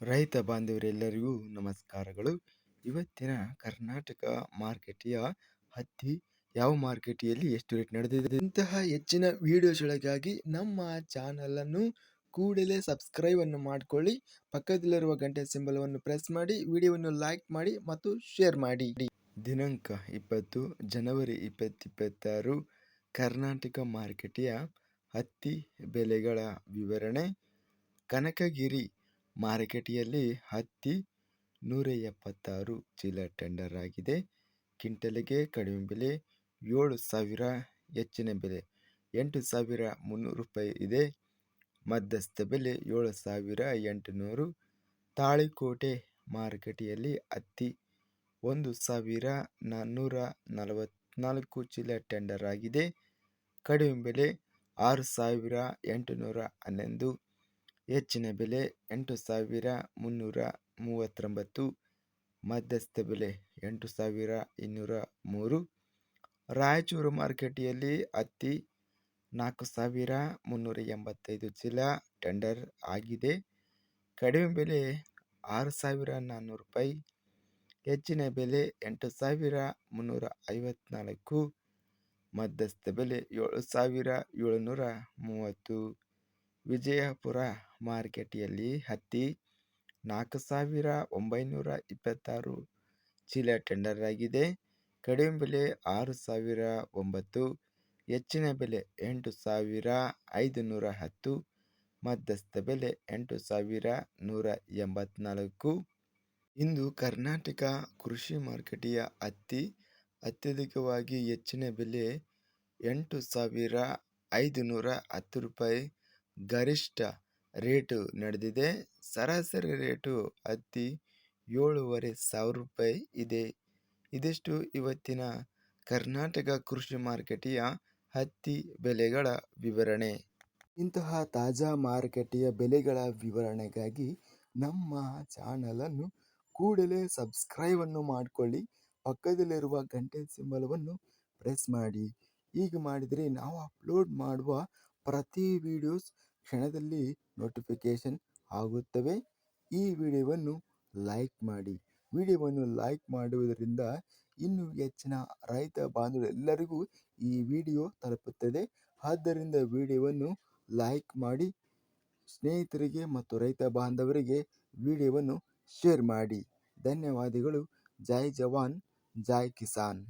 ರೈತ ಬಾಂಧವರೆಲ್ಲರಿಗೂ ನಮಸ್ಕಾರಗಳು. ಇವತ್ತಿನ ಕರ್ನಾಟಕ ಮಾರುಕಟ್ಟೆಯ ಹತ್ತಿ ಯಾವ ಮಾರುಕಟ್ಟೆಯಲ್ಲಿ ಎಷ್ಟು ರೇಟ್ ನಡೆದಿದೆ ಇಂತಹ ಹೆಚ್ಚಿನ ವಿಡಿಯೋಸ್ಗಳಿಗಾಗಿ ನಮ್ಮ ಚಾನಲನ್ನು ಕೂಡಲೇ ಸಬ್ಸ್ಕ್ರೈಬ್ ಅನ್ನು ಮಾಡಿಕೊಳ್ಳಿ. ಪಕ್ಕದಲ್ಲಿರುವ ಗಂಟೆ ಸಿಂಬಲವನ್ನು ಪ್ರೆಸ್ ಮಾಡಿ, ವಿಡಿಯೋವನ್ನು ಲೈಕ್ ಮಾಡಿ ಮತ್ತು ಶೇರ್ ಮಾಡಿ. ದಿನಾಂಕ 20 ಜನವರಿ 2026 ಕರ್ನಾಟಕ ಮಾರುಕಟ್ಟೆಯ ಹತ್ತಿ ಬೆಲೆಗಳ ವಿವರಣೆ. ಕನಕಗಿರಿ ಮಾರುಕಟ್ಟೆಯಲ್ಲಿ ಹತ್ತಿ 176 ಚೀಲ ಟೆಂಡರ್ ಆಗಿದೆ. ಕ್ವಿಂಟಲ್ಗೆ ಕಡಿಮೆ ಬೆಲೆ 7,000, ಹೆಚ್ಚಿನ ಬೆಲೆ 8,300 ರೂಪಾಯಿ ಇದೆ. ಮಧ್ಯಸ್ಥ ಬೆಲೆ 7,800. ತಾಳಿಕೋಟೆ ಮಾರುಕಟ್ಟೆಯಲ್ಲಿ ಹತ್ತಿ 1,444 ಚೀಲ ಟೆಂಡರ್ ಆಗಿದೆ. ಕಡಿಮೆ ಬೆಲೆ 6,811, ಹೆಚ್ಚಿನ ಬೆಲೆ 8,339, ಮಧ್ಯಸ್ಥ ಬೆಲೆ 8,203. ರಾಯಚೂರು ಮಾರುಕಟ್ಟೆಯಲ್ಲಿ ಹತ್ತಿ 4,385 ಚೀಲ ಟೆಂಡರ್ ಆಗಿದೆ. ಕಡಿಮೆ ಬೆಲೆ 6,400 ರೂಪಾಯಿ, ಹೆಚ್ಚಿನ ಬೆಲೆ 8,354, ಮಧ್ಯಸ್ಥ ಬೆಲೆ 7,730. ವಿಜಯಪುರ ಮಾರುಕಟ್ಟೆಯಲ್ಲಿ ಹತ್ತಿ 4,926 ಚೀಲ ಟೆಂಡರ್ ಆಗಿದೆ. ಕಡಿಮೆ ಬೆಲೆ 6,009, ಹೆಚ್ಚಿನ ಬೆಲೆ 8,510, ಮಧ್ಯಸ್ಥ ಬೆಲೆ 8,184. ಇಂದು ಕರ್ನಾಟಕ ಕೃಷಿ ಮಾರುಕಟ್ಟೆಯ ಹತ್ತಿ ಅತ್ಯಧಿಕವಾಗಿ ಹೆಚ್ಚಿನ ಬೆಲೆ 8,510 ರೂಪಾಯಿ ಗರಿಷ್ಠ ರೇಟು ನಡೆದಿದೆ. ಸರಾಸರಿ ರೇಟು ಹತ್ತಿ 7,500 ರೂಪಾಯಿ ಇದೆ. ಇದಿಷ್ಟು ಇವತ್ತಿನ ಕರ್ನಾಟಕ ಕೃಷಿ ಮಾರುಕಟ್ಟೆಯ ಹತ್ತಿ ಬೆಲೆಗಳ ವಿವರಣೆ. ಇಂತಹ ತಾಜಾ ಮಾರುಕಟ್ಟೆಯ ಬೆಲೆಗಳ ವಿವರಣೆಗಾಗಿ ನಮ್ಮ ಚಾನಲನ್ನು ಕೂಡಲೇ ಸಬ್ಸ್ಕ್ರೈಬ್ ಅನ್ನು ಮಾಡಿಕೊಳ್ಳಿ. ಪಕ್ಕದಲ್ಲಿರುವ ಗಂಟೆ ಸಿಂಬಲವನ್ನು ಪ್ರೆಸ್ ಮಾಡಿ. ಹೀಗೆ ಮಾಡಿದರೆ ನಾವು ಅಪ್ಲೋಡ್ ಮಾಡುವ ಪ್ರತಿ ವಿಡಿಯೋಸ್ ಕ್ಷಣದಲ್ಲಿ ನೋಟಿಫಿಕೇಶನ್ ಆಗುತ್ತವೆ. ಈ ವಿಡಿಯೋವನ್ನು ಲೈಕ್ ಮಾಡಿ. ವಿಡಿಯೋವನ್ನು ಲೈಕ್ ಮಾಡುವುದರಿಂದ ಇನ್ನೂ ಹೆಚ್ಚಿನ ರೈತ ಬಾಂಧವರೆಲ್ಲರಿಗೂ ಈ ವಿಡಿಯೋ ತಲುಪುತ್ತದೆ. ಆದ್ದರಿಂದ ವಿಡಿಯೋವನ್ನು ಲೈಕ್ ಮಾಡಿ, ಸ್ನೇಹಿತರಿಗೆ ಮತ್ತು ರೈತ ಬಾಂಧವರಿಗೆ ವಿಡಿಯೋವನ್ನು ಶೇರ್ ಮಾಡಿ. ಧನ್ಯವಾದಗಳು. ಜೈ ಜವಾನ್, ಜೈ ಕಿಸಾನ್.